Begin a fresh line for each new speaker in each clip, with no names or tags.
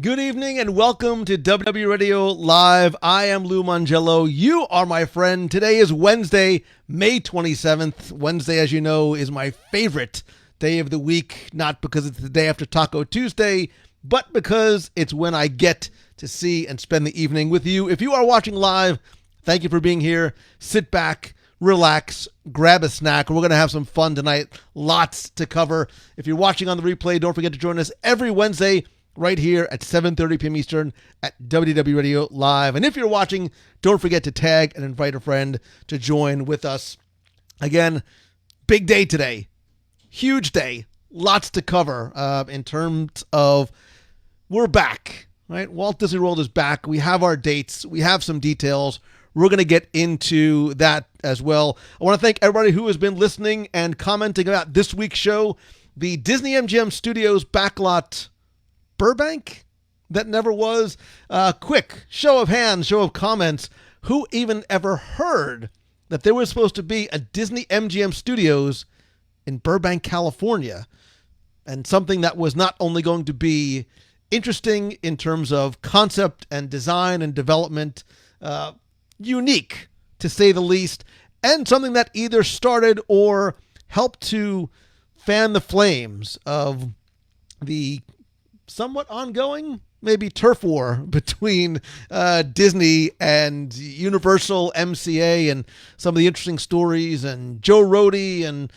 Good evening and welcome to WDW Radio Live. I am Lou Mangello. You are my friend. Today is Wednesday, May 27th. Wednesday, as you know, is my favorite day of the week, not because it's the day after Taco Tuesday, but because it's when I get to see and spend the evening with you. If you are watching live, thank you for being here. Sit back, relax, grab a snack. We're going to have some fun tonight. Lots to cover. If you're watching on the replay, don't forget to join us every Wednesday right here at 7:30 p.m. Eastern at WDW Radio Live. And if you're watching, don't forget to tag and invite a friend to join with us. Again, big day today. Huge day. Lots to cover in terms of we're back, right? Walt Disney World is back. We have our dates. We have some details. We're going to get into that as well. I want to thank everybody who has been listening and commenting about this week's show. The Disney MGM Studios backlot Burbank that never was. Quick show of hands, show of comments. Who even ever heard that there was supposed to be a Disney MGM Studios in Burbank, California? And something that was not only going to be interesting in terms of concept and design and development, unique to say the least, and something that either started or helped to fan the flames of the somewhat ongoing, maybe turf war between Disney and Universal MCA, and some of the interesting stories, and Joe Rohde, and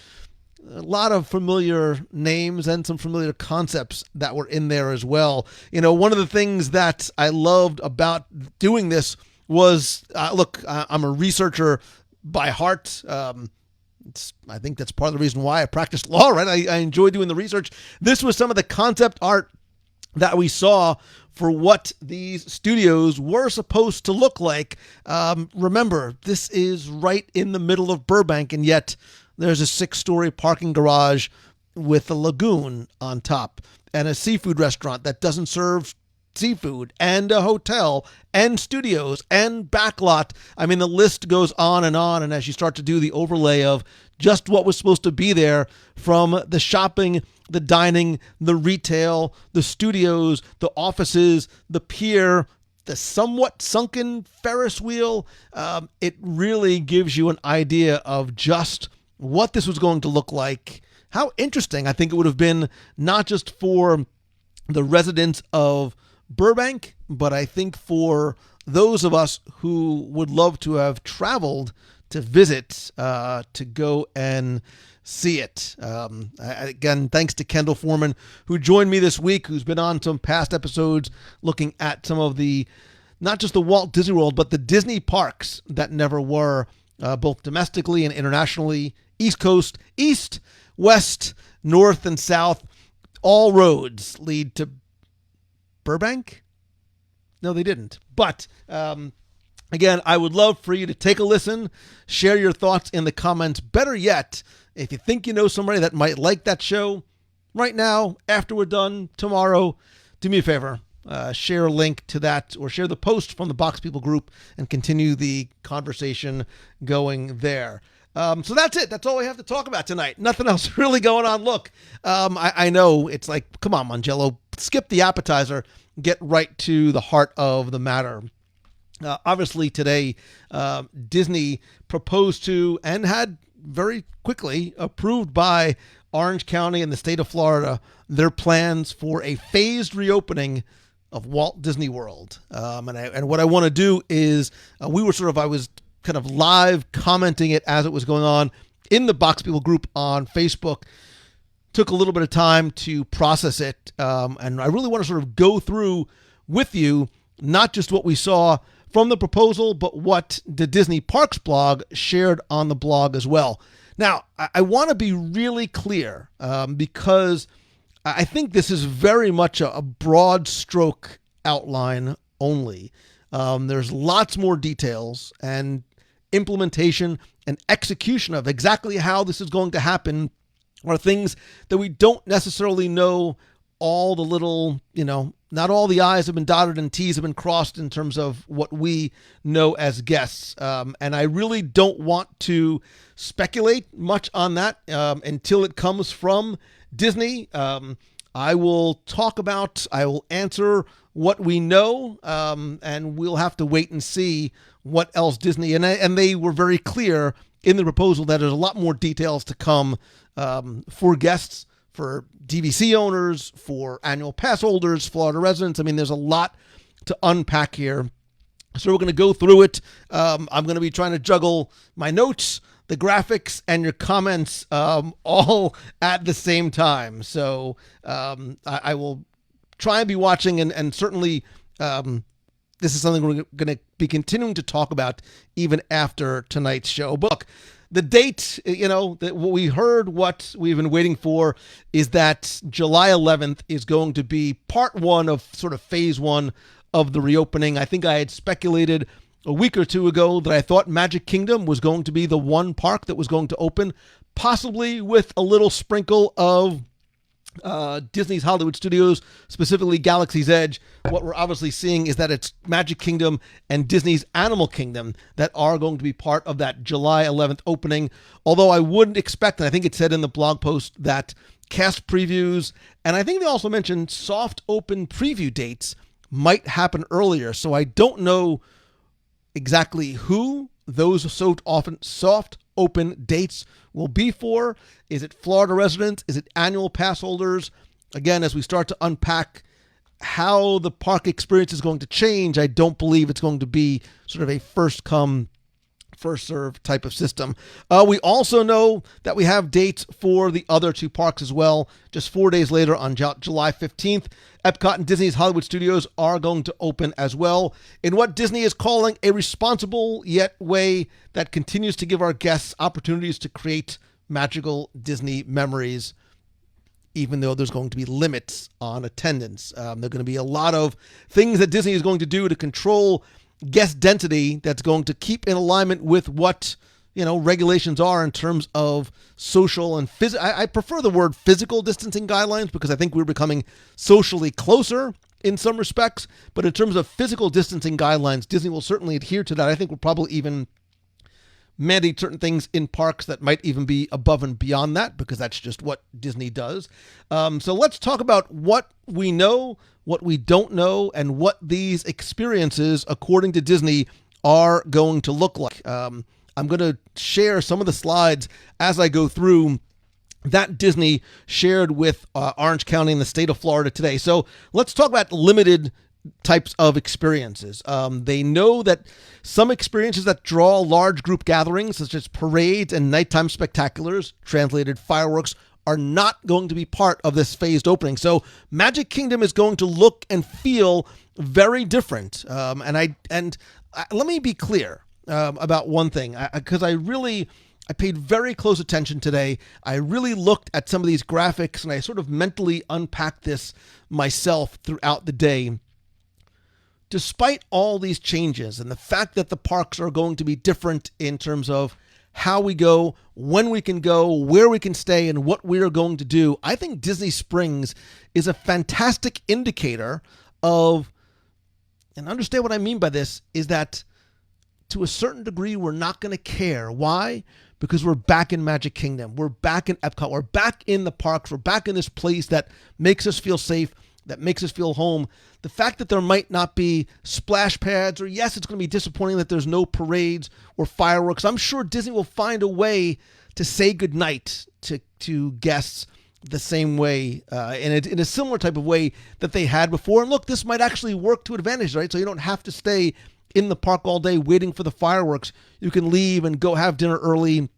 a lot of familiar names and some familiar concepts that were in there as well. You know, one of the things that I loved about doing this was, look, I'm a researcher by heart. I think that's part of the reason why I practiced law, right? I enjoy doing the research. This was some of the concept art that we saw for what these studios were supposed to look like. Remember, this is right in the middle of Burbank, and yet there's a 6-story parking garage with a lagoon on top, and a seafood restaurant that doesn't serve seafood, and a hotel, and studios, and backlot. I mean, the list goes on, and as you start to do the overlay of just what was supposed to be there, from the shopping, the dining, the retail, the studios, the offices, the pier, the somewhat sunken Ferris wheel, it really gives you an idea of just what this was going to look like. How interesting I think it would have been, not just for the residents of Burbank, but I think for those of us who would love to have traveled to visit, to go and see it. Again, thanks to Kendall Foreman, who joined me this week, who's been on some past episodes looking at some of the, not just the Walt Disney World, but the Disney parks that never were, both domestically and internationally. East Coast, East, West, North, and South. All roads lead to Burbank? No, they didn't. But again, I would love for you to take a listen, share your thoughts in the comments. Better yet, if you think you know somebody that might like that show, right now, after we're done tomorrow, do me a favor, share a link to that, or share the post from the Box People group and continue the conversation going there. So that's it. That's all we have to talk about tonight. Nothing else really going on. Look, I know it's like, come on, Mangello, skip the appetizer, get right to the heart of the matter. Obviously today, Disney proposed to, and had very quickly approved by Orange County and the state of Florida, their plans for a phased reopening of Walt Disney World. And what I want to do is, I was kind of live commenting it as it was going on in the Box People group on Facebook. Took a little bit of time to process it. And I really want to sort of go through with you, not just what we saw from the proposal, but what the Disney Parks blog shared on the blog as well. Now, I want to be really clear, because I think this is very much a broad stroke outline only. There's lots more details and implementation and execution of exactly how this is going to happen are things that we don't necessarily know all the little, not all the I's have been dotted and T's have been crossed in terms of what we know as guests. And I really don't want to speculate much on that until it comes from Disney. I will answer what we know, and we'll have to wait and see what else Disney, and they were very clear in the proposal that there's a lot more details to come for guests, for DVC owners, for annual pass holders, Florida residents. I mean, there's a lot to unpack here. So we're going to go through it. I'm going to be trying to juggle my notes, the graphics, and your comments all at the same time. So I will try and be watching, and certainly this is something we're going to be continuing to talk about even after tonight's show. But look, the date, what we heard, what we've been waiting for, is that July 11th is going to be part one of sort of phase one of the reopening. I think I had speculated a week or two ago that I thought Magic Kingdom was going to be the one park that was going to open, possibly with a little sprinkle of Disney's Hollywood Studios, specifically Galaxy's Edge. What we're obviously seeing is that it's Magic Kingdom and Disney's Animal Kingdom that are going to be part of that July 11th opening. Although I wouldn't expect, and I think it said in the blog post, that cast previews, and I think they also mentioned soft open preview dates might happen earlier. So I don't know exactly who those soft open dates will be for. Is it Florida residents? Is it annual pass holders? Again, as we start to unpack how the park experience is going to change, I don't believe it's going to be sort of a first come, first serve type of system. We also know that we have dates for the other two parks as well. Just 4 days later, on July 15th, Epcot and Disney's Hollywood Studios are going to open as well in what Disney is calling a responsible yet way that continues to give our guests opportunities to create magical Disney memories, even though there's going to be limits on attendance. There are going to be a lot of things that Disney is going to do to control guest density that's going to keep in alignment with what regulations are in terms of social and I prefer the word physical distancing guidelines, because I think we're becoming socially closer in some respects. But in terms of physical distancing guidelines, Disney will certainly adhere to that. I think we'll probably even mandate certain things in parks that might even be above and beyond that, because that's just what Disney does. So let's talk about what we know, what we don't know, and what these experiences, according to Disney, are going to look like. I'm going to share some of the slides as I go through that Disney shared with Orange County in the state of Florida today. So let's talk about limited types of experiences. They know that some experiences that draw large group gatherings, such as parades and nighttime spectaculars, translated fireworks, are not going to be part of this phased opening. So Magic Kingdom is going to look and feel very different. And let me be clear about one thing, because I paid very close attention today. I really looked at some of these graphics, and I sort of mentally unpacked this myself throughout the day. Despite all these changes and the fact that the parks are going to be different in terms of how we go, when we can go, where we can stay, and what we are going to do, I think Disney Springs is a fantastic indicator of, and understand what I mean by this, is that to a certain degree, we're not going to care. Why? Because we're back in Magic Kingdom. We're back in Epcot. We're back in the parks. We're back in this place that makes us feel safe, that makes us feel home. The fact that there might not be splash pads, or yes, it's going to be disappointing that there's no parades or fireworks. I'm sure Disney will find a way to say goodnight to guests the same way, in a similar type of way that they had before. And look, this might actually work to advantage, right? So you don't have to stay in the park all day waiting for the fireworks. You can leave and go have dinner early,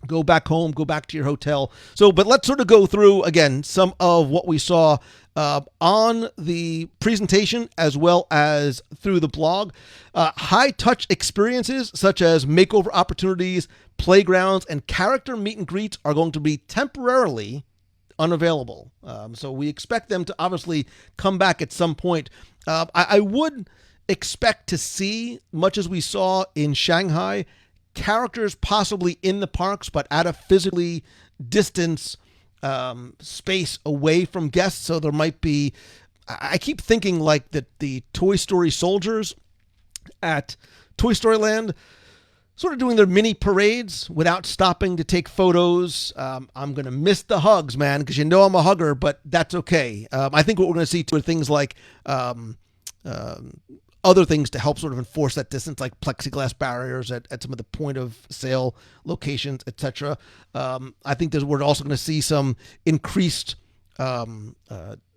go back home, go back to your hotel. But let's sort of go through, again, some of what we saw on the presentation as well as through the blog. High-touch experiences such as makeover opportunities, playgrounds, and character meet and greets are going to be temporarily unavailable. So we expect them to obviously come back at some point. I would expect to see, much as we saw in Shanghai, characters possibly in the parks, but at a physically distance space away from guests. So there might be, I keep thinking like the Toy Story soldiers at Toy Story Land, sort of doing their mini parades without stopping to take photos. I'm going to miss the hugs, man, because I'm a hugger, but that's okay. I think what we're going to see too are things like other things to help sort of enforce that distance, like plexiglass barriers at some of the point of sale locations, etc. I think we're also going to see some increased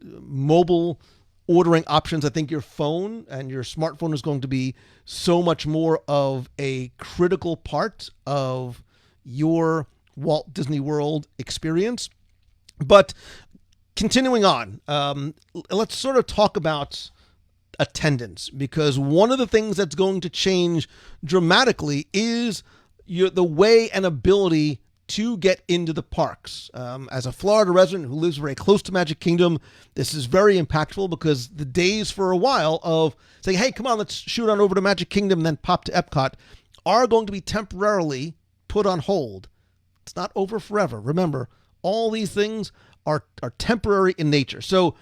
mobile ordering options. I think your phone and your smartphone is going to be so much more of a critical part of your Walt Disney World experience. But continuing on, let's sort of talk about attendance, because one of the things that's going to change dramatically is the way and ability to get into the parks. As a Florida resident who lives very close to Magic Kingdom, this is very impactful, because the days for a while of saying, hey, come on, let's shoot on over to Magic Kingdom and then pop to Epcot are going to be temporarily put on hold. It's not over forever. Remember, all these things are temporary in nature. So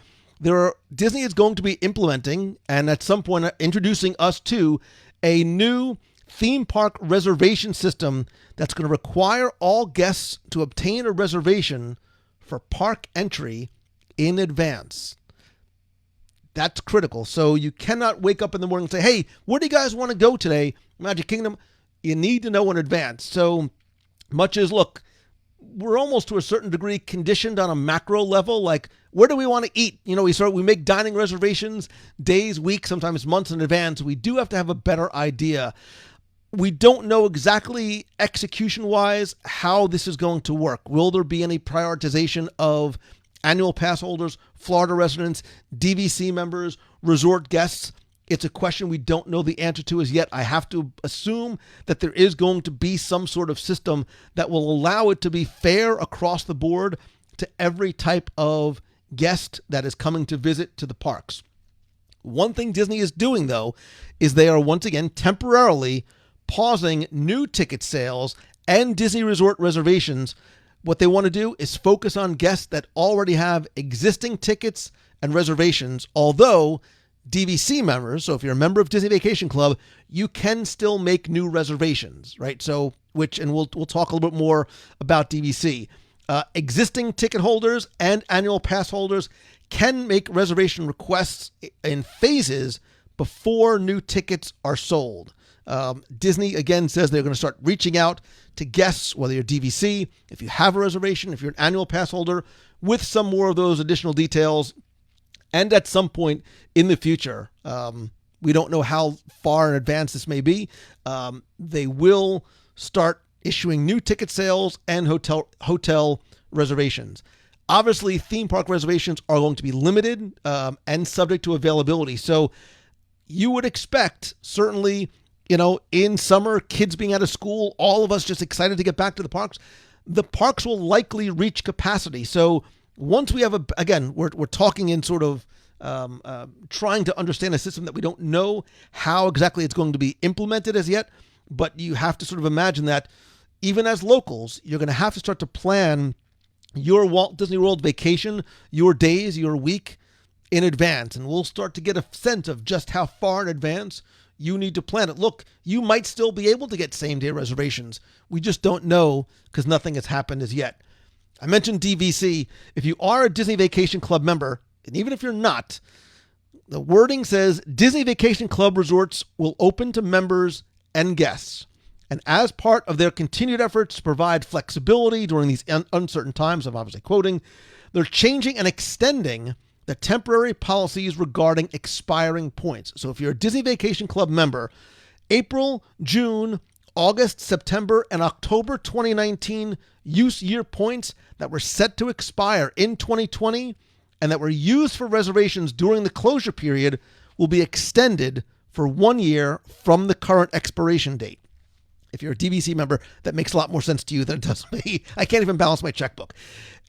Disney is going to be implementing, and at some point introducing us to, a new theme park reservation system that's going to require all guests to obtain a reservation for park entry in advance. That's critical. So you cannot wake up in the morning and say, hey, where do you guys want to go today? Magic Kingdom. You need to know in advance. So much as, look, we're almost to a certain degree conditioned on a macro level, like, where do we want to eat? We make dining reservations days, weeks, sometimes months in advance. We do have to have a better idea. We don't know exactly execution-wise how this is going to work. Will there be any prioritization of annual pass holders, Florida residents, DVC members, resort guests? It's a question we don't know the answer to as yet. I have to assume that there is going to be some sort of system that will allow it to be fair across the board to every type of guest that is coming to visit to the parks. One thing Disney is doing, though, is they are once again temporarily pausing new ticket sales and Disney Resort reservations. What they want to do is focus on guests that already have existing tickets and reservations, although DVC members, so if you're a member of Disney Vacation Club, you can still make new reservations, right? So, and we'll talk a little bit more about DVC. Existing ticket holders and annual pass holders can make reservation requests in phases before new tickets are sold. Disney, again, says they're going to start reaching out to guests, whether you're DVC, if you have a reservation, if you're an annual pass holder, with some more of those additional details. And at some point in the future, we don't know how far in advance this may be, they will start issuing new ticket sales and hotel reservations. Obviously, theme park reservations are going to be limited and subject to availability. So you would expect, certainly, in summer, kids being out of school, all of us just excited to get back to the parks will likely reach capacity. So once we have we're talking in sort of trying to understand a system that we don't know how exactly it's going to be implemented as yet, but you have to sort of imagine that even as locals, you're going to have to start to plan your Walt Disney World vacation, your days, your week in advance, and we'll start to get a sense of just how far in advance you need to plan it. Look, you might still be able to get same-day reservations. We just don't know because nothing has happened as yet. I mentioned DVC. If you are a Disney Vacation Club member, and even if you're not, the wording says Disney Vacation Club resorts will open to members and guests. And as part of their continued efforts to provide flexibility during these uncertain times, I'm obviously quoting, they're changing and extending the temporary policies regarding expiring points. So if you're a Disney Vacation Club member, April, June, August, September, and October 2019 use year points that were set to expire in 2020 and that were used for reservations during the closure period will be extended for 1 year from the current expiration date. If you're a DVC member, that makes a lot more sense to you than it does me. I can't even balance my checkbook.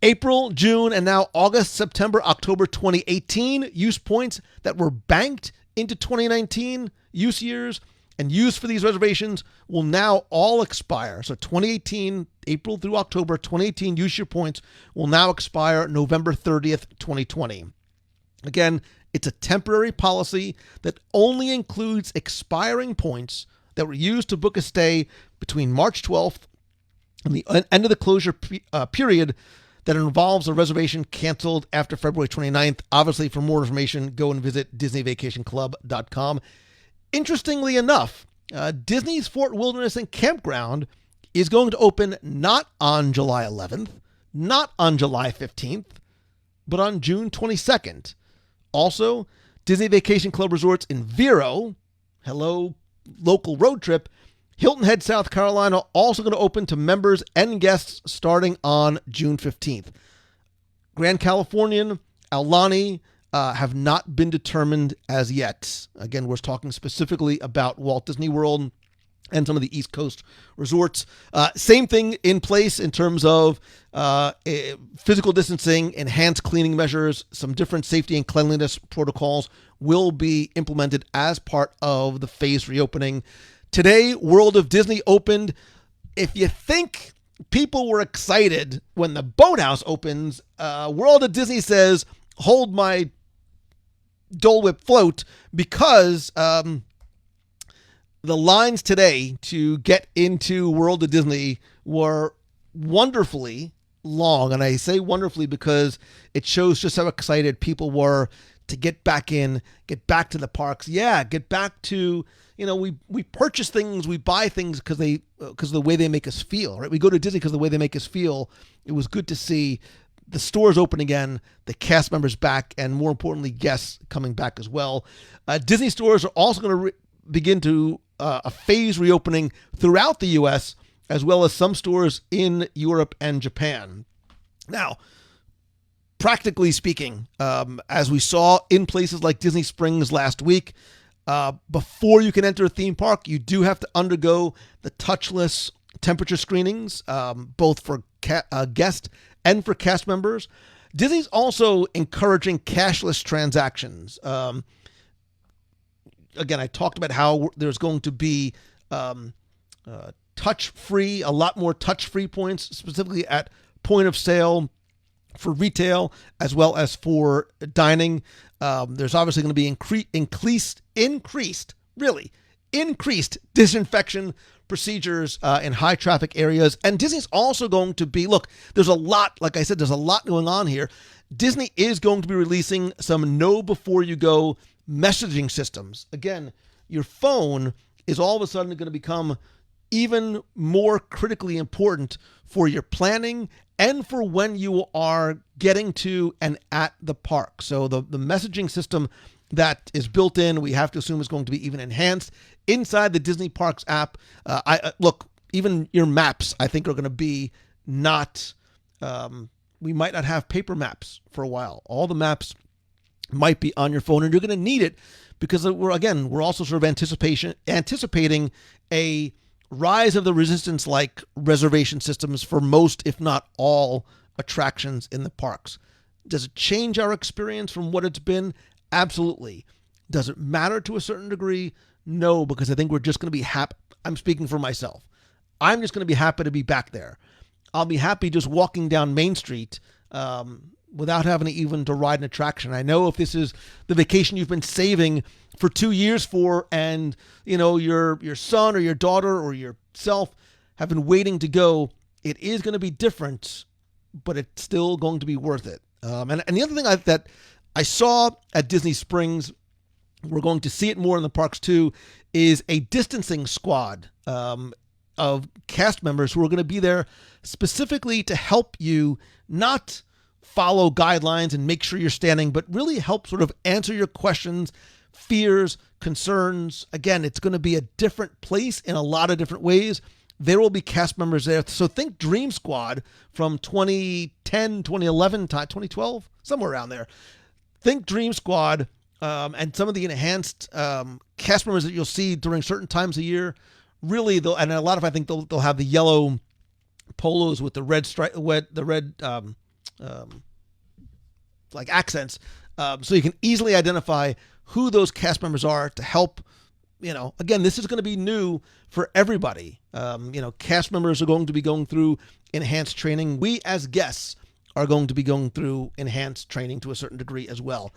April, June, and now August, September, October 2018 use points that were banked into 2019 use years and used for these reservations will now all expire. So 2018, April through October 2018 use year points will now expire November 30th, 2020. Again, it's a temporary policy that only includes expiring points that were used to book a stay between March 12th and the end of the closure period that involves a reservation canceled after February 29th. Obviously, for more information, go and visit DisneyVacationClub.com. Interestingly enough, Disney's Fort Wilderness and Campground is going to open not on July 11th, not on July 15th, but on June 22nd. Also, Disney Vacation Club Resorts in Vero, hello, local road trip, Hilton Head, South Carolina, also going to open to members and guests starting on June 15th. Grand Californian, Aulani have not been determined as yet. Again, we're talking specifically about Walt Disney World and some of the East Coast resorts. Same thing in place in terms of physical distancing, enhanced cleaning measures, some different safety and cleanliness protocols will be implemented as part of the phased reopening. Today, World of Disney opened. If you think people were excited when the boathouse opens, World of Disney says, hold my Dole Whip float, because the lines today to get into World of Disney were wonderfully long. And I say wonderfully because it shows just how excited people were to get back in, get back to the parks. Yeah, get back to, we purchase things, we buy things because of the way they make us feel, right? We go to Disney because of the way they make us feel. It was good to see the stores open again, the cast members back, and more importantly, guests coming back as well. Disney stores are also going to begin to a phase reopening throughout the U.S., as well as some stores in Europe and Japan. Now, practically speaking, as we saw in places like Disney Springs last week, before you can enter a theme park, you do have to undergo the touchless temperature screenings, both for guests and for cast members. Disney's also encouraging cashless transactions. Again, I talked about how there's going to be touch-free, a lot more touch-free points, specifically at point of sale for retail as well as for dining. There's obviously going to be increased disinfection procedures in high traffic areas. And Disney's also going to be, there's a lot going on here. Disney is going to be releasing some know before you go messaging systems. Again, your phone is all of a sudden going to become even more critically important for your planning and for when you are getting to and at the park. So the messaging system that is built in, we have to assume is going to be even enhanced inside the Disney Parks app. Even your maps, I think, are going to be not, we might not have paper maps for a while. All the maps might be on your phone, and you're going to need it because we're also sort of anticipating a rise of the resistance like reservation systems for most, if not all, attractions in the parks. Does it change our experience from what it's been? Absolutely. Does it matter to a certain degree? No, because I think we're just going to be happy. I'm speaking for myself. I'm just going to be happy to be back there. I'll be happy just walking down Main Street without having even to ride an attraction. I know if this is the vacation you've been saving for 2 years for, and your son or your daughter or yourself have been waiting to go, it is going to be different, but it's still going to be worth it. And the other thing that I saw at Disney Springs, we're going to see it more in the parks too, is a distancing squad of cast members who are going to be there specifically to help you not follow guidelines and make sure you're standing, but really help sort of answer your questions, fears, concerns. Again, it's going to be a different place in a lot of different ways. There will be cast members there. So think Dream Squad from 2010, 2011, 2012, somewhere around there. Think Dream Squad and some of the enhanced cast members that you'll see during certain times of year. Really, and a lot of, I think they'll have the yellow polos with the red stripe, the red like accents, so you can easily identify who those cast members are to help. Again, this is going to be new for everybody. Cast members are going to be going through enhanced training. We as guests are going to be going through enhanced training to a certain degree as well.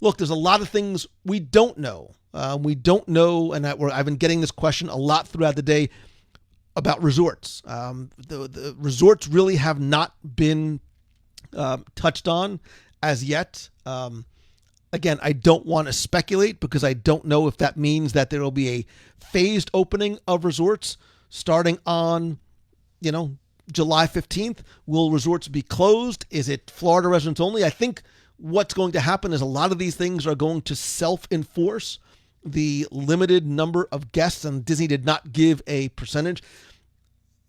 Look, there's a lot of things we don't know. And I've been getting this question a lot throughout the day about resorts. The resorts really have not been touched on as yet. Again, I don't want to speculate because I don't know if that means that there will be a phased opening of resorts starting on, July 15th. Will resorts be closed? Is it Florida residents only? I think what's going to happen is a lot of these things are going to self-enforce the limited number of guests, and Disney did not give a percentage.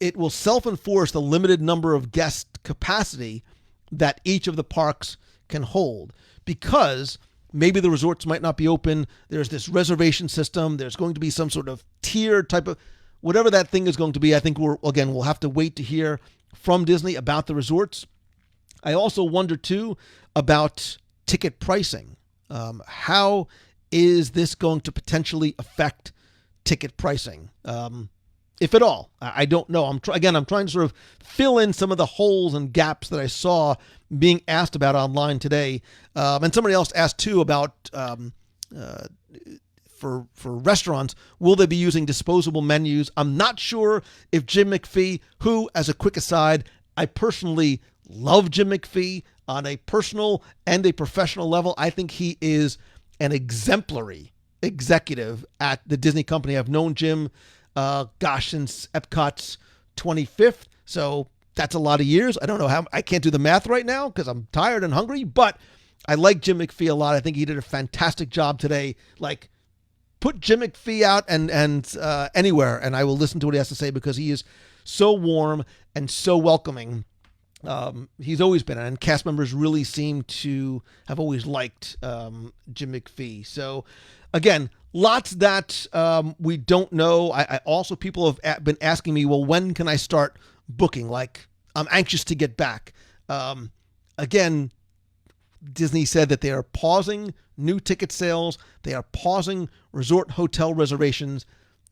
It will self-enforce the limited number of guest capacity that each of the parks can hold, because maybe the resorts might not be open. There's this reservation system. There's going to be some sort of tier type of whatever that thing is going to be. I think we'll have to wait to hear from Disney about the resorts. I also wonder too about ticket pricing. How is this going to potentially affect ticket pricing? If at all, I don't know. I'm trying to sort of fill in some of the holes and gaps that I saw being asked about online today. And somebody else asked too about for restaurants, will they be using disposable menus? I'm not sure if Jim McPhee, who, as a quick aside, I personally love Jim McPhee on a personal and a professional level. I think he is an exemplary executive at the Disney company. I've known Jim since Epcot's 25th. So that's a lot of years. I don't know how, I can't do the math right now because I'm tired and hungry, but I like Jim McPhee a lot. I think he did a fantastic job today. Like, put Jim McPhee out and anywhere, and I will listen to what he has to say because he is so warm and so welcoming. He's always been, and cast members really seem to have always liked Jim McPhee. So again, lots that we don't know. I also, people have been asking me, well, when can I start booking? Like, I'm anxious to get back. Again, Disney said that they are pausing new ticket sales. They are pausing resort hotel reservations.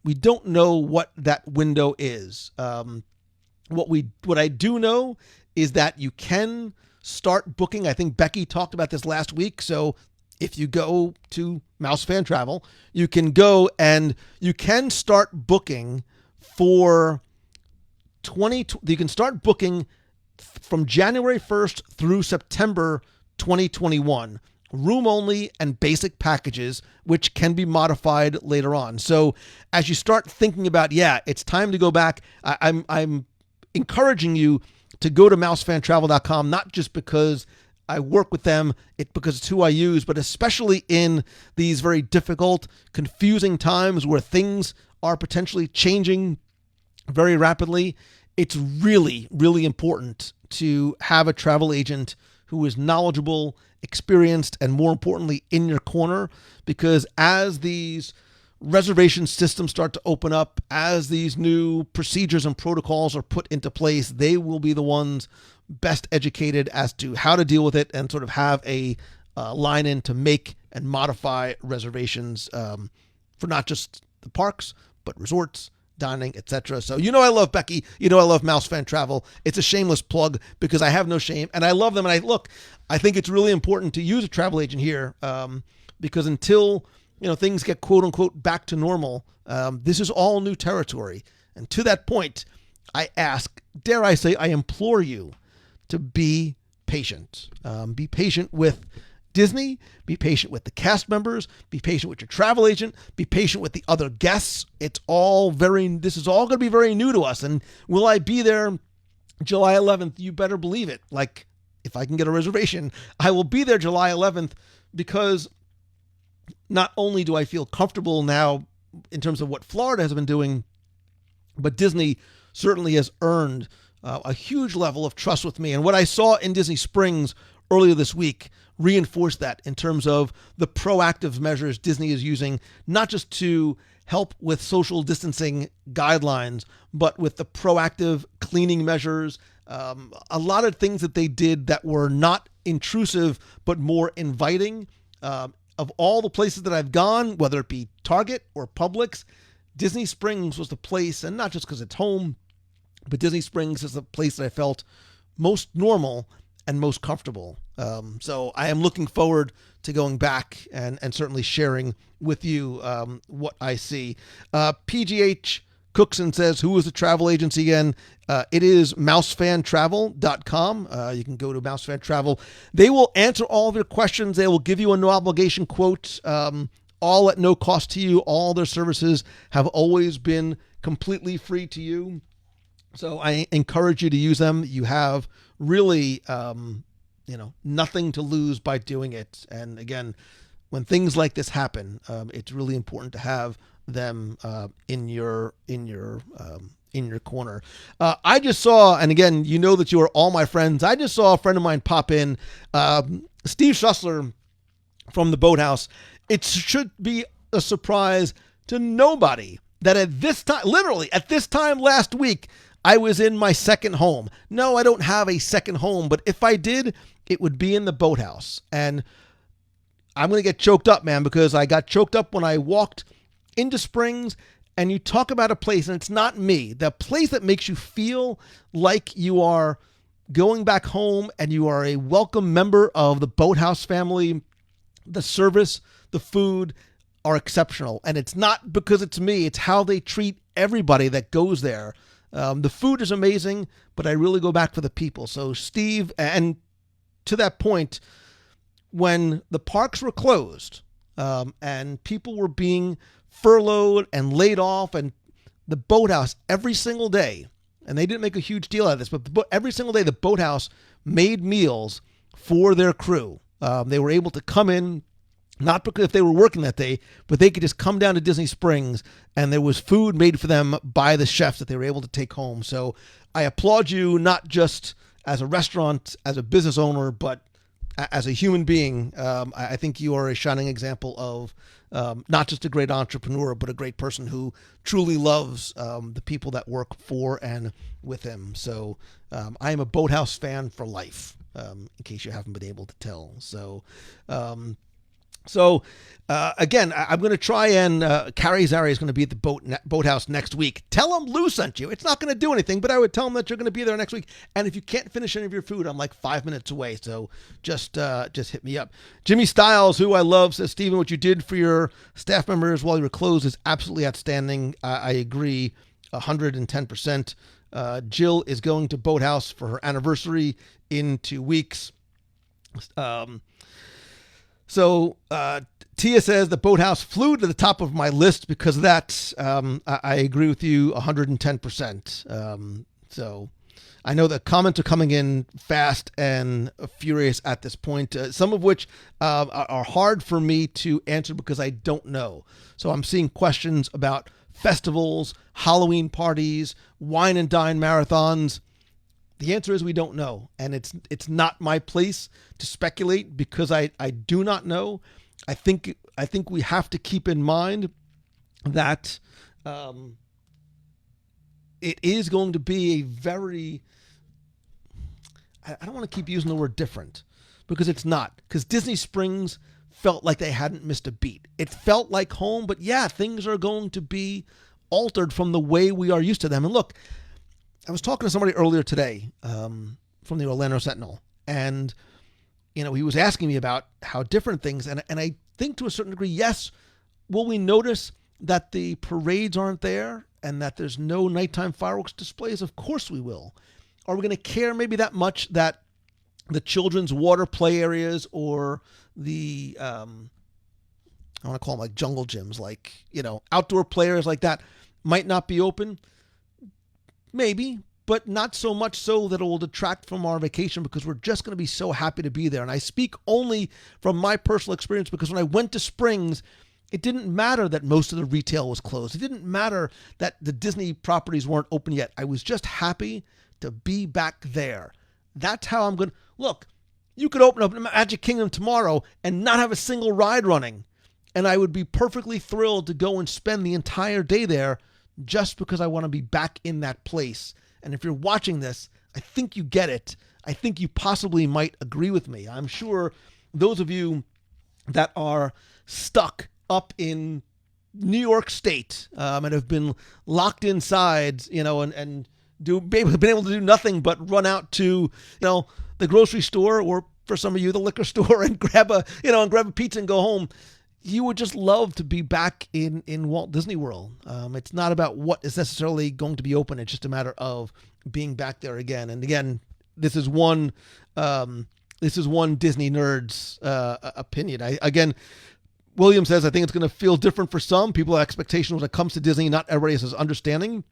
We don't know what that window is. What I do know is that you can start booking. I think Becky talked about this last week. So if you go to Mouse Fan Travel, you can go and you can start booking for you can start booking from January 1st through September 2021. Room only and basic packages, which can be modified later on. So as you start thinking about, it's time to go back, I'm encouraging you to go to mousefantravel.com, not just because I work with them, because it's who I use, but especially in these very difficult, confusing times where things are potentially changing very rapidly. It's really, really important to have a travel agent who is knowledgeable, experienced, and more importantly, in your corner, because as these reservation systems start to open up, as these new procedures and protocols are put into place, they will be the ones best educated as to how to deal with it and sort of have a line in to make and modify reservations for not just the parks, but resorts, dining, etc. So I love Becky. I love Mouse Fan Travel. It's a shameless plug because I have no shame and I love them. And I think it's really important to use a travel agent here because until things get quote unquote back to normal, this is all new territory. And to that point, I ask, dare I say, I implore you to be patient. Be patient with Disney, be patient with the cast members, be patient with your travel agent, be patient with the other guests. This is all going to be very new to us. And will I be there July 11th? You better believe it. Like, if I can get a reservation, I will be there July 11th because not only do I feel comfortable now in terms of what Florida has been doing, but Disney certainly has earned a huge level of trust with me. And what I saw in Disney Springs earlier this week reinforced that in terms of the proactive measures Disney is using, not just to help with social distancing guidelines, but with the proactive cleaning measures, a lot of things that they did that were not intrusive, but more inviting. Of all the places that I've gone, whether it be Target or Publix, Disney Springs was the place, and not just because it's home, but Disney Springs is the place that I felt most normal and most comfortable. So I am looking forward to going back and certainly sharing with you what I see. PGH Cookson says, who is the travel agency again? It is mousefantravel.com. You can go to Mousefan Travel. They will answer all of your questions. They will give you a no obligation quote, all at no cost to you. All their services have always been completely free to you. So I encourage you to use them. You have really, nothing to lose by doing it. And again, when things like this happen, it's really important to have them in your corner. I just saw, and again, you know that you are all my friends. I just saw a friend of mine pop in, Steve Schussler from the Boathouse. It should be a surprise to nobody that at this time, literally at this time last week, I was in my second home. No, I don't have a second home, but if I did, it would be in the Boathouse. And I'm going to get choked up, man, because I got choked up when I walked into Springs. And you talk about a place, and it's not me, the place that makes you feel like you are going back home and you are a welcome member of the Boathouse family. The service, the food are exceptional. And it's not because it's me, it's how they treat everybody that goes there. The food is amazing, but I really go back for the people. So Steve, and to that point, when the parks were closed and people were being furloughed and laid off, and the Boathouse every single day, and they didn't make a huge deal out of this, but every single day the Boathouse made meals for their crew. They were able to come in, not because if they were working that day, but they could just come down to Disney Springs and there was food made for them by the chefs that they were able to take home. So I applaud you, not just as a restaurant, as a business owner, but as a human being. I think you are a shining example of not just a great entrepreneur, but a great person who truly loves the people that work for and with him. So I am a Boathouse fan for life, in case you haven't been able to tell. So again, I'm going to try and Carrie Zari is going to be at the Boathouse next week. Tell them Lou sent you. It's not going to do anything, but I would tell them that you're going to be there next week. And if you can't finish any of your food, I'm like 5 minutes away. So just hit me up. Jimmy Stiles, who I love, says, Stephen, what you did for your staff members while you were closed is absolutely outstanding. I agree 110%. Jill is going to Boathouse for her anniversary in 2 weeks. So Tia says the Boathouse flew to the top of my list because of that. I agree with you 110%. So I know the comments are coming in fast and furious at this point, some of which are hard for me to answer because I don't know. So I'm seeing questions about festivals, Halloween parties, wine and dine marathons. The answer is we don't know, and it's not my place to speculate because I do not know. I think we have to keep in mind that it is going to be a very, I don't want to keep using the word different because it's not, because Disney Springs felt like they hadn't missed a beat. It felt like home, but yeah, things are going to be altered from the way we are used to them. And look, I was talking to somebody earlier today from the Orlando Sentinel, and he was asking me about how different things, and I think to a certain degree, yes, will we notice that the parades aren't there and that there's no nighttime fireworks displays? Of course we will. Are we going to care maybe that much that the children's water play areas or the I want to call them like jungle gyms, like outdoor players like that might not be open? Maybe, but not so much so that it will detract from our vacation because we're just going to be so happy to be there. And I speak only from my personal experience because when I went to Springs, it didn't matter that most of the retail was closed. It didn't matter that the Disney properties weren't open yet. I was just happy to be back there. That's how I'm going to look. You could open up Magic Kingdom tomorrow and not have a single ride running, and I would be perfectly thrilled to go and spend the entire day there just because I want to be back in that place. And if you're watching this, I think you get it. I think you possibly might agree with me. I'm sure those of you that are stuck up in New York State and have been locked inside, and been able to do nothing but run out to, the grocery store, or for some of you, the liquor store, and grab a pizza and go home. you would just love to be back in Walt Disney World. It's not about what is necessarily going to be open. It's just a matter of being back there again. And again, this is one Disney nerd's opinion. William says, I think it's going to feel different for some people. Expectations when it comes to Disney, not everybody is understanding.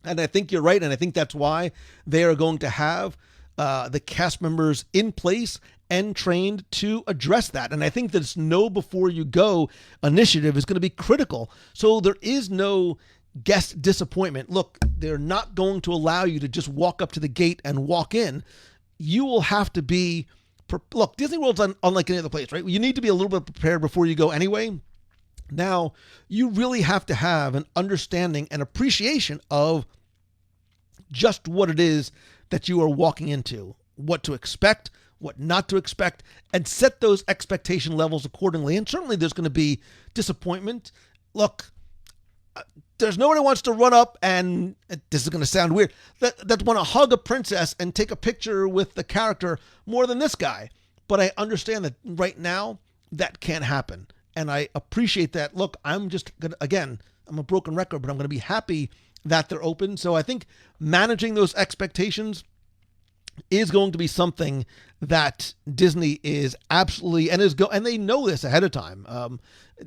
And I think you're right. And I think that's why they are going to have the cast members in place and trained to address that. And I think this know before you go initiative is going to be critical. So there is no guest disappointment. Look, they're not going to allow you to just walk up to the gate and walk in. You will have to be, look, Disney World's unlike any other place, right? You need to be a little bit prepared before you go anyway. Now, you really have to have an understanding and appreciation of just what it is that you are walking into, what to expect, what not to expect, and set those expectation levels accordingly. And certainly there's going to be disappointment. Look, there's nobody who wants to run up and, this is going to sound weird, that want to hug a princess and take a picture with the character more than this guy. But I understand that right now that can't happen. And I appreciate that. Look, I'm just going to, again, I'm a broken record, but I'm going to be happy that they're open. So I think managing those expectations is going to be something that Disney is absolutely, and they know this ahead of time.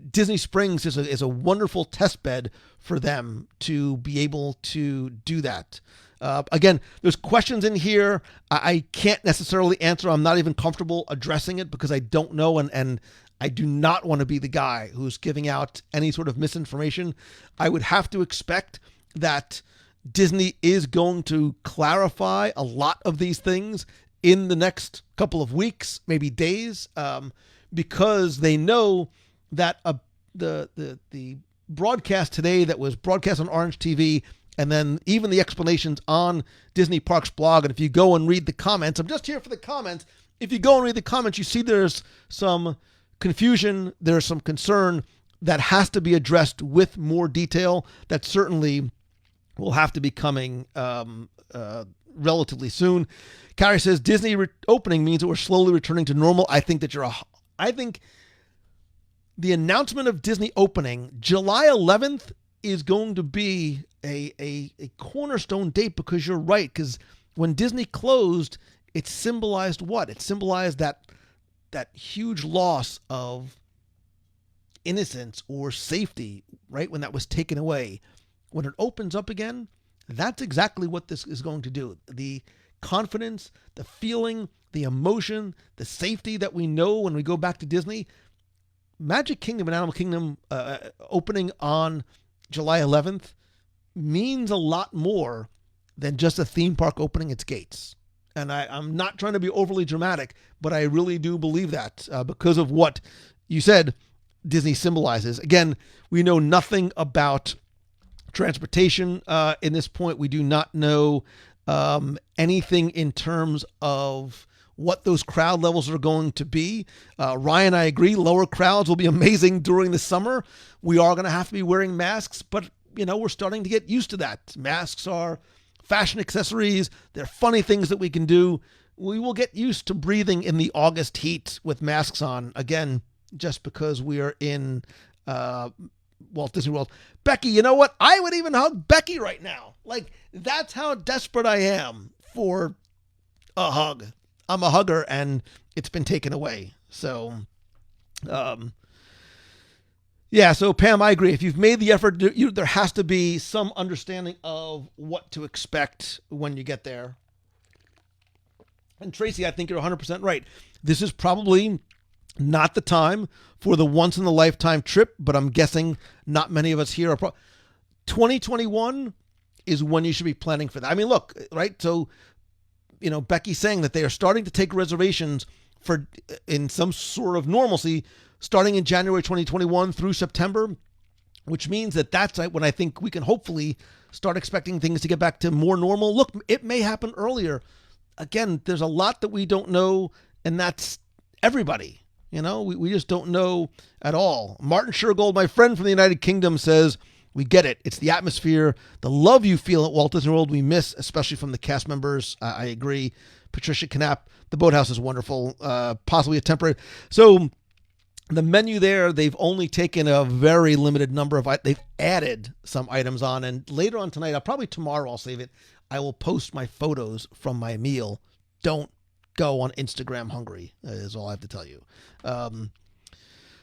Disney Springs is a wonderful test bed for them to be able to do that. Again, there's questions in here I can't necessarily answer. I'm not even comfortable addressing it because I don't know, and I do not want to be the guy who's giving out any sort of misinformation. I would have to expect that Disney is going to clarify a lot of these things in the next couple of weeks, maybe days, because they know that the broadcast today that was broadcast on Orange TV, and then even the explanations on Disney Parks blog, and if you go and read the comments, I'm just here for the comments. If you go and read the comments, you see there's some confusion, there's some concern that has to be addressed with more detail. That certainly will have to be coming relatively soon. Carrie says Disney opening means that we're slowly returning to normal. I think that I think the announcement of Disney opening July 11th is going to be a cornerstone date, because you're right. Because when Disney closed, it symbolized what? It symbolized that huge loss of innocence or safety, right? When that was taken away. When it opens up again, that's exactly what this is going to do. The confidence, the feeling, the emotion, the safety that we know when we go back to Disney. Magic Kingdom and Animal Kingdom opening on July 11th means a lot more than just a theme park opening its gates. And I'm not trying to be overly dramatic, but I really do believe that because of what you said Disney symbolizes. Again, we know nothing about transportation in this point. We do not know anything in terms of what those crowd levels are going to be. Ryan, I agree, lower crowds will be amazing during the summer. We are going to have to be wearing masks, but we're starting to get used to that. Masks are fashion accessories. They're funny things that we can do. We will get used to breathing in the August heat with masks on, again, just because we are in Walt Disney World. Becky, you know what? I would even hug Becky right now. Like, that's how desperate I am for a hug. I'm a hugger, and it's been taken away. So, yeah, so Pam, I agree. If you've made the effort, there has to be some understanding of what to expect when you get there. And Tracy, I think you're 100% right. This is probably not the time for the once-in-a-lifetime trip, but I'm guessing not many of us here are 2021 is when you should be planning for that. I mean, look, right? So, Becky's saying that they are starting to take reservations for in some sort of normalcy starting in January 2021 through September, which means that's when I think we can hopefully start expecting things to get back to more normal. Look, it may happen earlier. Again, there's a lot that we don't know, and that's everybody. We just don't know at all. Martin Shergold, my friend from the United Kingdom, says, we get it. It's the atmosphere, the love you feel at Walt Disney World we miss, especially from the cast members. I agree. Patricia Knapp, the boathouse is wonderful, possibly a temporary. So The menu there, they've only taken a very limited number of, they've added some items on. And later on tonight, probably tomorrow I'll save it, I will post my photos from my meal. Don't go on Instagram hungry, is all I have to tell you.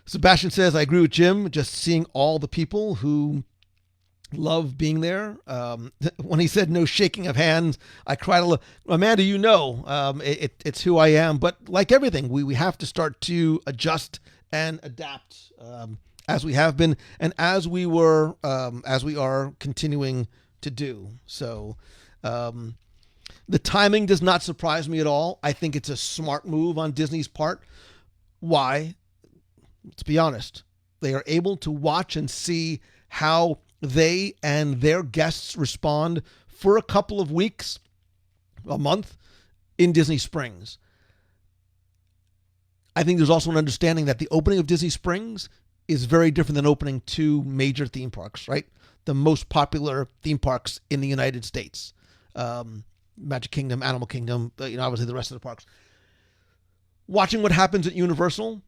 Sebastian says, I agree with Jim, just seeing all the people who love being there. When he said no shaking of hands, I cried a little. Amanda, it's who I am. But like everything, we have to start to adjust and adapt as we have been and as we are continuing to do. So the timing does not surprise me at all. I think it's a smart move on Disney's part. Why? Let's be honest. They are able to watch and see how they and their guests respond for a couple of weeks, a month, in Disney Springs. I think there's also an understanding that the opening of Disney Springs is very different than opening two major theme parks, right? The most popular theme parks in the United States. Magic Kingdom, Animal Kingdom, obviously the rest of the parks. Watching what happens at Universal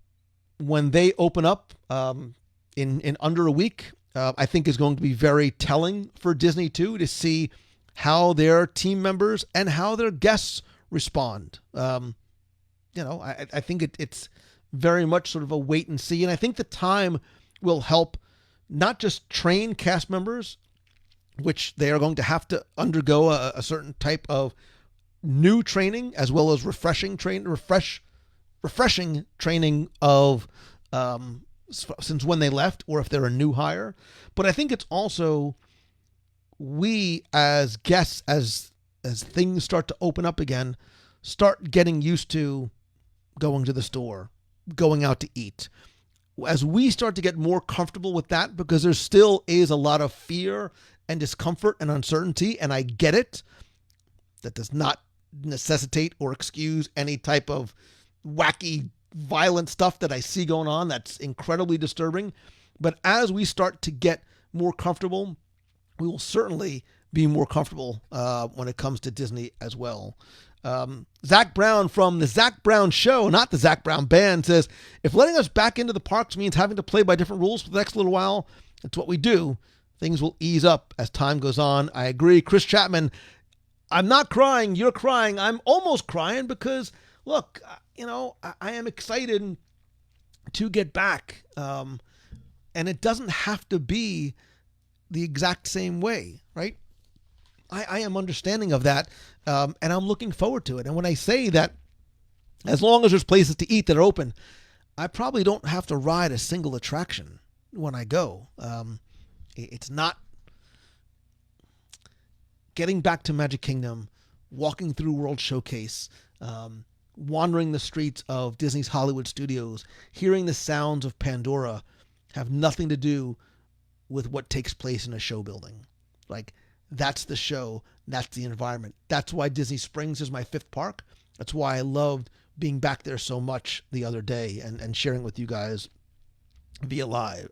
when they open up in under a week, I think is going to be very telling for Disney too, to see how their team members and how their guests respond. I think it's very much sort of a wait and see. And I think the time will help not just train cast members, which they are going to have to undergo a certain type of new training, as well as refreshing training of since when they left, or if they're a new hire. But I think it's also we as guests, as things start to open up again, start getting used to going to the store, going out to eat. As we start to get more comfortable with that, because there still is a lot of fear and discomfort and uncertainty, and I get it, that does not necessitate or excuse any type of wacky, violent stuff that I see going on that's incredibly disturbing. But as we start to get more comfortable, we will certainly be more comfortable when it comes to Disney as well. Zach Brown from the Zach Brown Show, not the Zach Brown Band, says, if letting us back into the parks means having to play by different rules for the next little while, that's what we do. Things will ease up as time goes on. I agree. Chris Chapman, I'm not crying. You're crying. I'm almost crying because, look, I am excited to get back. And it doesn't have to be the exact same way, right? I am understanding of that, and I'm looking forward to it. And when I say that, as long as there's places to eat that are open, I probably don't have to ride a single attraction when I go. It's not getting back to Magic Kingdom, walking through World Showcase, wandering the streets of Disney's Hollywood Studios, hearing the sounds of Pandora, have nothing to do with what takes place in a show building. Like, that's the show. That's the environment. That's why Disney Springs is my fifth park. That's why I loved being back there so much the other day and sharing with you guys via live.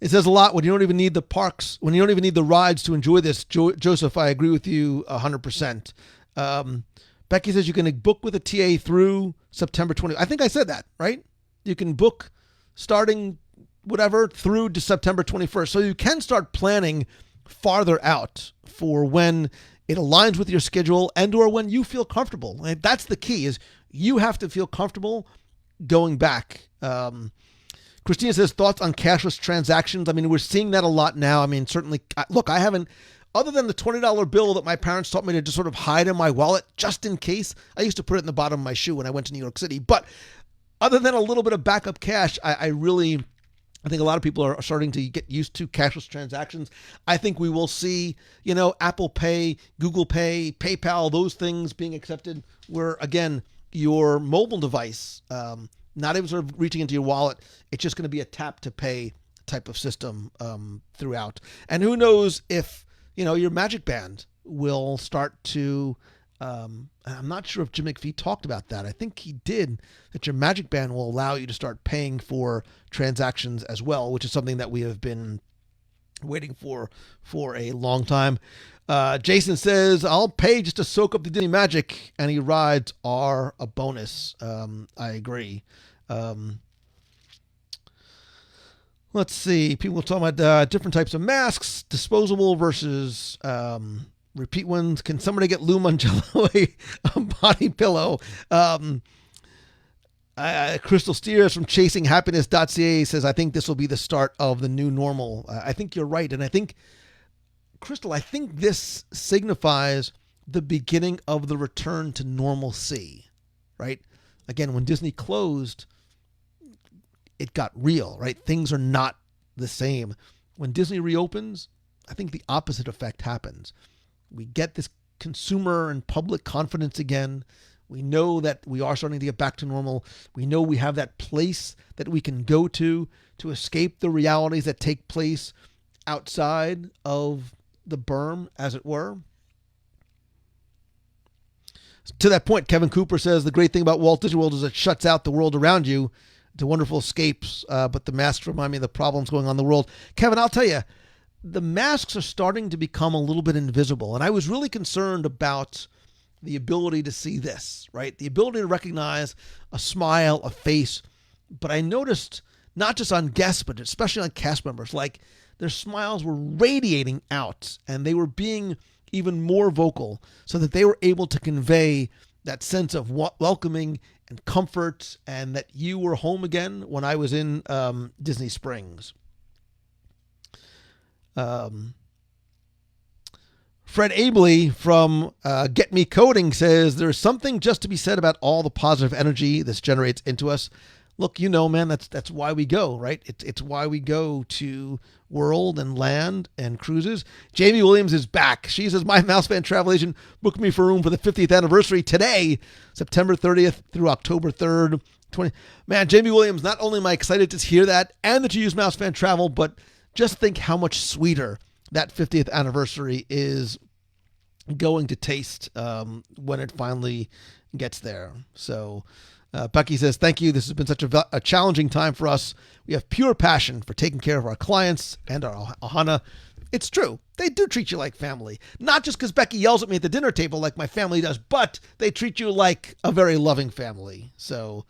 It says a lot when you don't even need the parks, when you don't even need the rides to enjoy this. Joseph, I agree with you 100%. Becky says you can book with a TA through September 20th. I think I said that, right? You can book starting whatever through to September 21st. So you can start planning farther out for when it aligns with your schedule and or when you feel comfortable. And that's the key, is you have to feel comfortable going back. Christina says, thoughts on cashless transactions? I mean, we're seeing that a lot now. I mean, certainly, look, I haven't, other than the $20 bill that my parents taught me to just sort of hide in my wallet just in case. I used to put it in the bottom of my shoe when I went to New York City. But other than a little bit of backup cash, I think a lot of people are starting to get used to cashless transactions. I think we will see, Apple Pay, Google Pay, PayPal, those things being accepted where, again, your mobile device, not even sort of reaching into your wallet, it's just going to be a tap to pay type of system throughout. And who knows if, your Magic Band will start to, I'm not sure if Jim McPhee talked about that. I think he did, that your Magic Band will allow you to start paying for transactions as well, which is something that we have been waiting for a long time. Jason says, I'll pay just to soak up the Disney magic. Any rides are a bonus. I agree. Let's see. People talking about different types of masks, disposable versus repeat ones. Can somebody get Lou Mangello a body pillow? Crystal Steers from ChasingHappiness.ca says, I think this will be the start of the new normal. I think you're right. And I think, Crystal, I think this signifies the beginning of the return to normalcy, right? Again, when Disney closed, it got real, right? Things are not the same. When Disney reopens, I think the opposite effect happens. We get this consumer and public confidence again. We know that we are starting to get back to normal. We know we have that place that we can go to escape the realities that take place outside of the berm, as it were. To that point, Kevin Cooper says, the great thing about Walt Disney World is it shuts out the world around you to wonderful escapes, but the masks remind me of the problems going on in the world. Kevin, I'll tell you, the masks are starting to become a little bit invisible, and I was really concerned about the ability to see this, right? The ability to recognize a smile, a face. But I noticed, not just on guests, but especially on cast members, like their smiles were radiating out and they were being even more vocal so that they were able to convey that sense of welcoming and comfort and that you were home again when I was in Disney Springs. Fred Abley from Get Me Coding says, there's something just to be said about all the positive energy this generates into us. Look, you know, man, that's why we go, right? It's why we go to World and Land and cruises. Jamie Williams is back. She says, my Mouse Fan travel agent booked me for a room for the 50th anniversary today, September 30th through October 3rd. Man, Jamie Williams, not only am I excited to hear that and that you use Mouse Fan Travel, but just think how much sweeter that 50th anniversary is going to taste when it finally gets there. So Becky says, thank you. This has been such a challenging time for us. We have pure passion for taking care of our clients and our ohana. It's true. They do treat you like family. Not just because Becky yells at me at the dinner table like my family does, but they treat you like a very loving family. So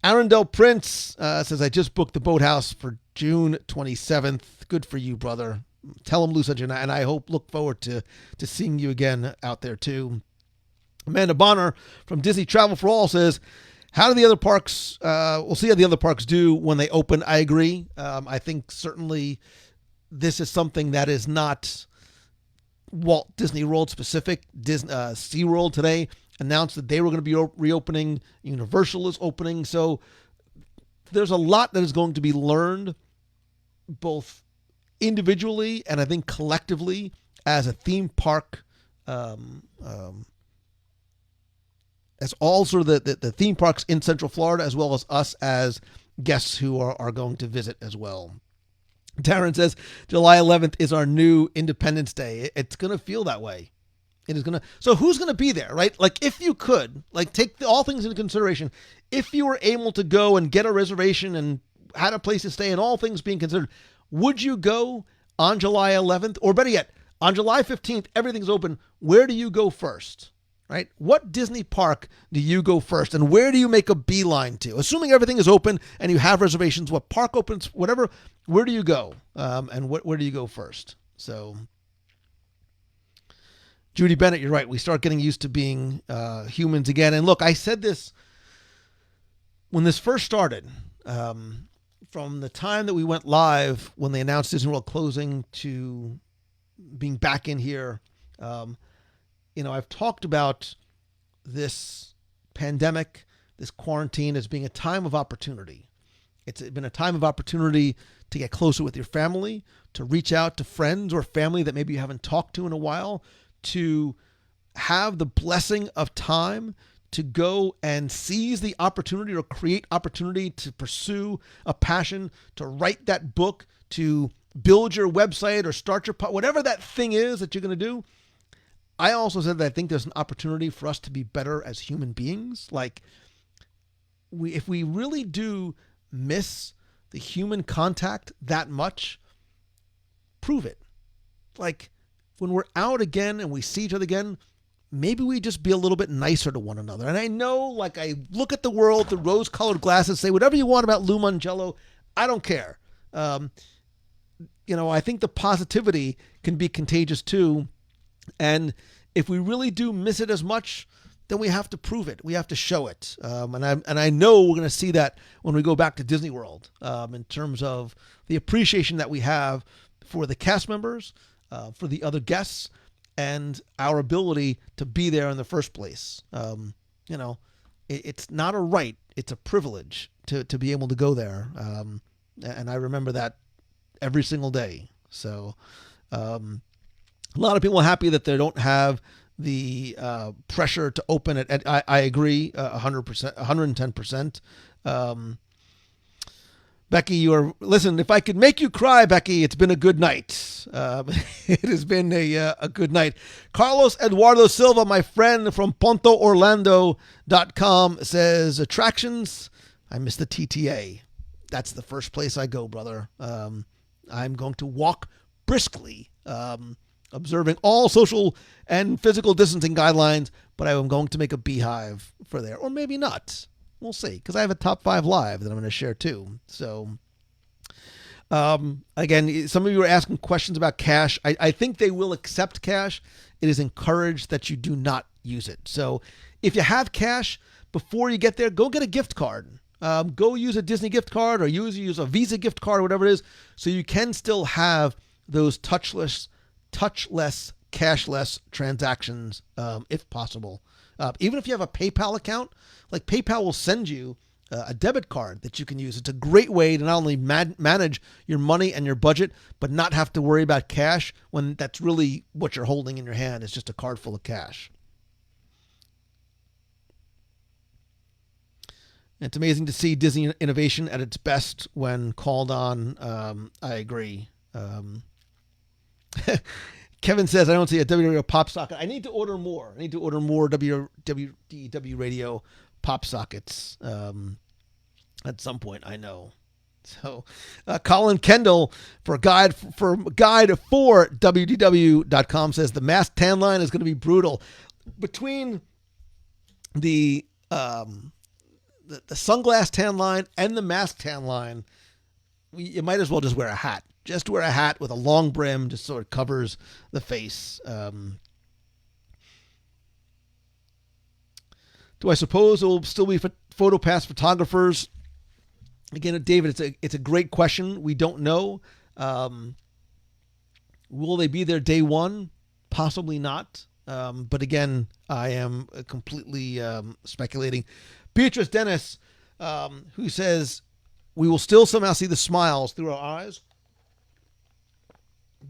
Arundel Prince says, I just booked the boathouse for June 27th. Good for you, brother. Tell him, Lusa, and I look forward to seeing you again out there too. Amanda Bonner from Disney Travel for All says, how do the other parks, we'll see how the other parks do when they open. I agree. I think certainly this is something that is not Walt Disney World specific. SeaWorld today announced that they were going to be reopening. Universal is opening. So there's a lot that is going to be learned both individually and I think collectively as a theme park, as all sort of the theme parks in Central Florida, as well as us as guests who are going to visit as well. Darren says, July 11th is our new Independence Day. It's going to feel that way. It is going to. So who's going to be there, right? Like if you could, like take all things into consideration, if you were able to go and get a reservation and had a place to stay and all things being considered, would you go on July 11th? Or better yet, on July 15th, everything's open. Where do you go first, right? What Disney park do you go first? And where do you make a beeline to? Assuming everything is open and you have reservations, what park opens, whatever, where do you go? And where do you go first? So Judy Bennett, you're right. We start getting used to being humans again. And look, I said this when this first started, from the time that we went live when they announced Disney World closing to being back in here. I've talked about this pandemic, this quarantine as being a time of opportunity. It's been a time of opportunity to get closer with your family, to reach out to friends or family that maybe you haven't talked to in a while, to have the blessing of time to go and seize the opportunity or create opportunity to pursue a passion, to write that book, to build your website or start your whatever that thing is that you're going to do. I also said that I think there's an opportunity for us to be better as human beings. Like if we really do miss the human contact that much, prove it. Like when we're out again and we see each other again, maybe we just be a little bit nicer to one another. And I know, like, I look at the world through rose-colored glasses, say whatever you want about Lou Mangello. I don't care. I think the positivity can be contagious too. And if we really do miss it as much, then we have to prove it. We have to show it. And I know we're going to see that when we go back to Disney World, in terms of the appreciation that we have for the cast members, for the other guests, and our ability to be there in the first place. It's not a right, it's a privilege to be able to go there. And I remember that every single day. So a lot of people are happy that they don't have the pressure to open it. I agree 100%, 110%. Becky, listen, if I could make you cry, Becky, it's been a good night. It has been a good night. Carlos Eduardo Silva, my friend from PontoOrlando.com, says, attractions, I miss the TTA. That's the first place I go, brother. I'm going to walk briskly, observing all social and physical distancing guidelines, but I am going to make a beehive for there. Or maybe not. We'll see, because I have a top 5 live that I'm going to share too. So, again, some of you are asking questions about cash. I think they will accept cash. It is encouraged that you do not use it. So if you have cash, before you get there, go get a gift card. Go use a Disney gift card or use a Visa gift card or whatever it is, so you can still have those touchless, cashless transactions, if possible. Even if you have a PayPal account, like PayPal will send you a debit card that you can use. It's a great way to not only manage your money and your budget, but not have to worry about cash when that's really what you're holding in your hand. It's just a card full of cash. It's amazing to see Disney innovation at its best when called on. I agree. Kevin says, I don't see a WDW pop socket. I need to order more. I need to order more WDW radio pop sockets at some point, I know. So, Colin Kendall for guide for WDW.com says the mask tan line is going to be brutal. Between the sunglass tan line and the mask tan line, you might as well just wear a hat. Just wear a hat with a long brim, just so it covers the face. Do I suppose it will still be PhotoPass photographers? Again, David, it's a great question. We don't know. Will they be there day one? Possibly not. But again, I am completely speculating. Beatrice Dennis, who says, we will still somehow see the smiles through our eyes.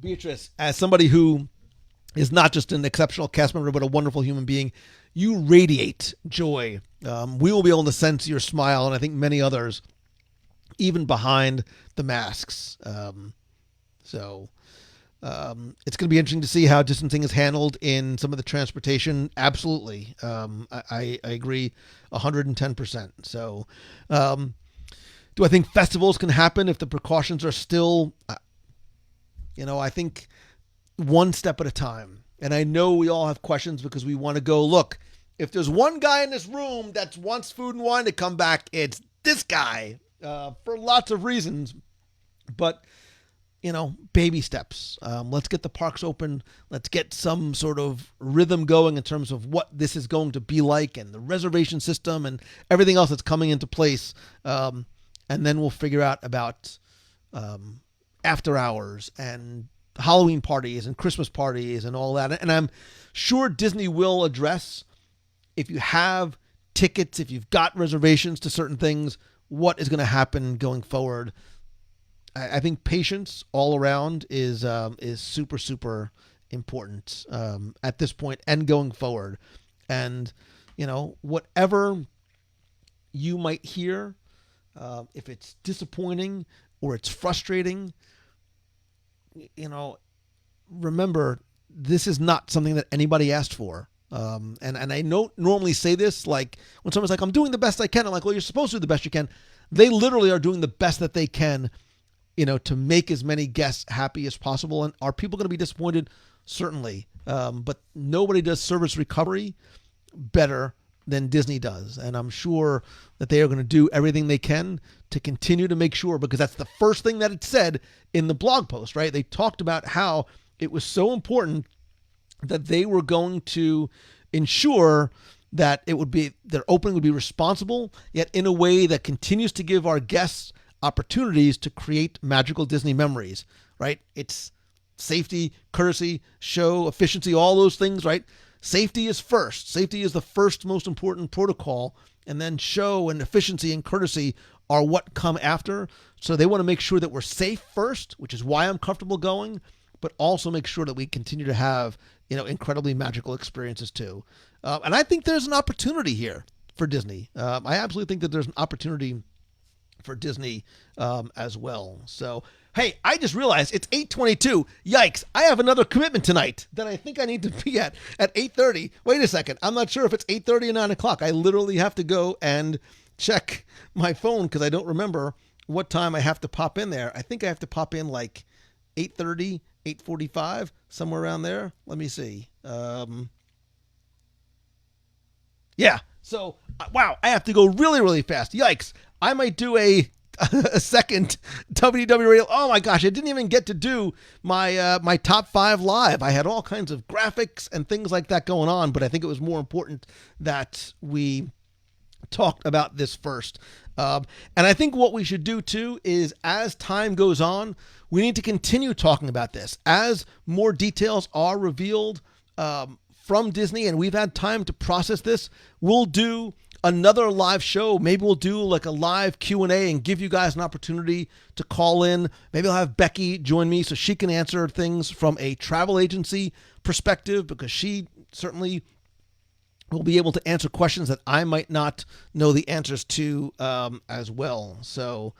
Beatrice, as somebody who is not just an exceptional cast member, but a wonderful human being, you radiate joy. We will be able to sense your smile, and I think many others, even behind the masks. It's going to be interesting to see how distancing is handled in some of the transportation. Absolutely. I agree 110%. So, do I think festivals can happen if the precautions are still, I think one step at a time. And I know we all have questions because we want to go, look, if there's one guy in this room that wants Food and Wine to come back, it's this guy, for lots of reasons. But, baby steps. Let's get the parks open. Let's get some sort of rhythm going in terms of what this is going to be like and the reservation system and everything else that's coming into place. And then we'll figure out about after hours and Halloween parties and Christmas parties and all that. And I'm sure Disney will address, if you have tickets, if you've got reservations to certain things, what is going to happen going forward. I think patience all around is super, super important at this point and going forward. And, whatever you might hear, if it's disappointing or it's frustrating, remember, this is not something that anybody asked for. And I don't normally say this, like when someone's like, I'm doing the best I can. I'm like, well, you're supposed to do the best you can. They literally are doing the best that they can to make as many guests happy as possible. And are people going to be disappointed? Certainly. But nobody does service recovery better than Disney does. And I'm sure that they are going to do everything they can to continue to make sure, because that's the first thing that it said in the blog post, right? They talked about how it was so important that they were going to ensure that their opening would be responsible, yet in a way that continues to give our guests opportunities to create magical Disney memories, right? It's safety, courtesy, show, efficiency, all those things, right? Safety is first. Safety is the first most important protocol, and then show and efficiency and courtesy are what come after. So they want to make sure that we're safe first, which is why I'm comfortable going, but also make sure that we continue to have, incredibly magical experiences too. And I think there's an opportunity here for Disney. I absolutely think that there's an opportunity for Disney as well. So, hey, I just realized it's 8:22. Yikes. I have another commitment tonight that I think I need to be at 8:30. Wait a second. I'm not sure if it's 8:30 or 9 o'clock. I literally have to go and check my phone because I don't remember what time I have to pop in there. I think I have to pop in like 8:30, 8:45, somewhere around there. Let me see. Yeah. So, wow, I have to go really, really fast. Yikes. I might do a second WDW radio. Oh my gosh, I didn't even get to do my top 5 live. I had all kinds of graphics and things like that going on, but I think it was more important that we talked about this first. And I think what we should do too is, as time goes on, we need to continue talking about this. As more details are revealed from Disney and we've had time to process this, we'll do another live show. Maybe we'll do like a live Q&A and give you guys an opportunity to call in. Maybe I'll have Becky join me so she can answer things from a travel agency perspective, because she certainly will be able to answer questions that I might not know the answers to as well. So,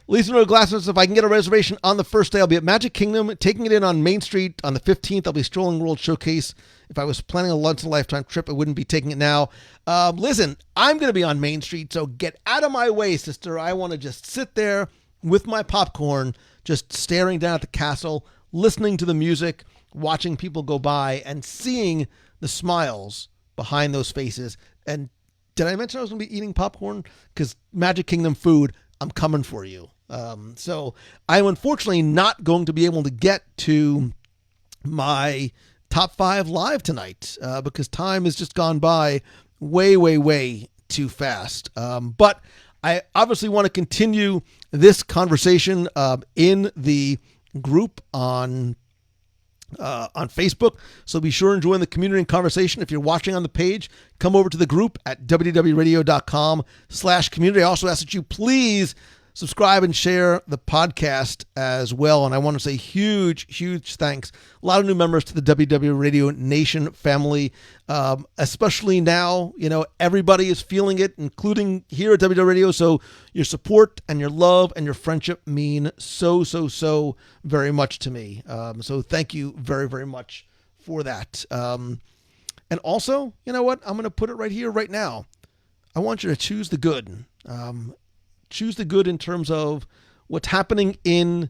Lisa Glassness, if I can get a reservation on the first day, I'll be at Magic Kingdom, taking it in on Main Street on the 15th. I'll be strolling World Showcase. If I was planning a once-in-a-lifetime trip, I wouldn't be taking it now. Listen, I'm going to be on Main Street, so get out of my way, sister. I want to just sit there with my popcorn, just staring down at the castle, listening to the music, watching people go by, and seeing the smiles behind those faces. And did I mention I was going to be eating popcorn? Because Magic Kingdom food, I'm coming for you. So I'm unfortunately not going to be able to get to my top 5 live tonight because time has just gone by way, way, way too fast. But I obviously want to continue this conversation in the group on Facebook. So be sure and join the community and conversation. If you're watching on the page, come over to the group at www.radio.com/community. I also ask that you please subscribe and share the podcast as well. And I want to say huge, huge thanks. A lot of new members to the WDW Radio Nation family, especially now. Everybody is feeling it, including here at WDW Radio. So your support and your love and your friendship mean so, so, so very much to me. So thank you very, very much for that. And also, you know what? I'm going to put it right here, right now. I want you to choose the good. Choose the good in terms of what's happening in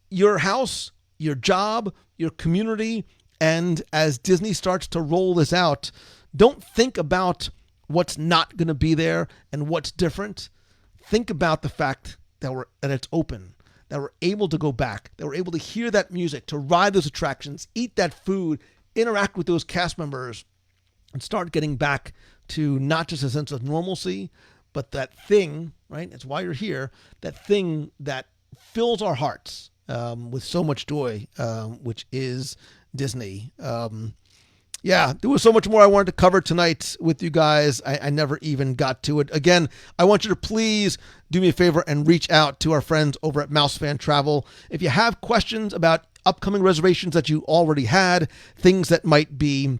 your house, your job, your community. And as Disney starts to roll this out, don't think about what's not going to be there and what's different. Think about the fact that it's open, that we're able to go back, that we're able to hear that music, to ride those attractions, eat that food, interact with those cast members, and start getting back to not just a sense of normalcy, but that thing, right? That's why you're here. That thing that fills our hearts with so much joy, which is Disney. Yeah, there was so much more I wanted to cover tonight with you guys. I never even got to it. Again, I want you to please do me a favor and reach out to our friends over at Mousefan Travel. If you have questions about upcoming reservations that you already had, things that might be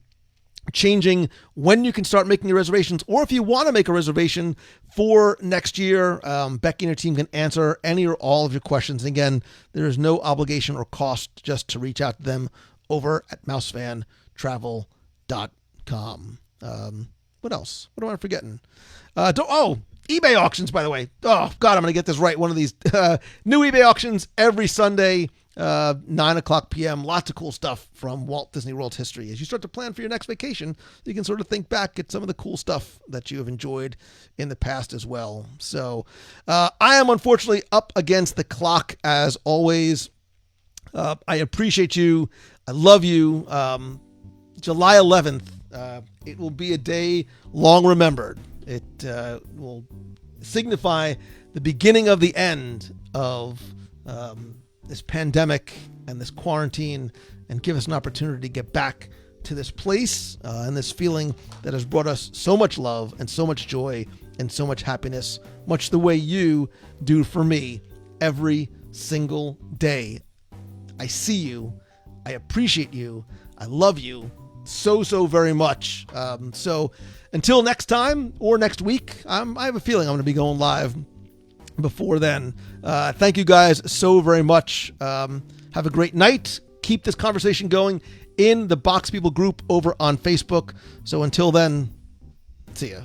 changing when you can start making your reservations, or if you want to make a reservation for next year, Becky and her team can answer any or all of your questions. And again, there is no obligation or cost just to reach out to them over at mousefantravel.com. What else? What am I forgetting? eBay auctions, by the way. Oh, God, I'm going to get this right. One of these new eBay auctions every Sunday, 9 o'clock p.m. Lots of cool stuff from Walt Disney World's history. As you start to plan for your next vacation, you can sort of think back at some of the cool stuff that you have enjoyed in the past as well. So I am unfortunately up against the clock as always. I appreciate you. I love you. July 11th, it will be a day long remembered. It will signify the beginning of the end of this pandemic and this quarantine, and give us an opportunity to get back to this place and this feeling that has brought us so much love and so much joy and so much happiness, much the way you do for me every single day. I see you. I appreciate you. I love you so very much. So until next time or next week, I have a feeling I'm going to be going live before then. Thank you guys so very much. Have a great night. Keep this conversation going in the Box People group over on Facebook. So until then, see ya.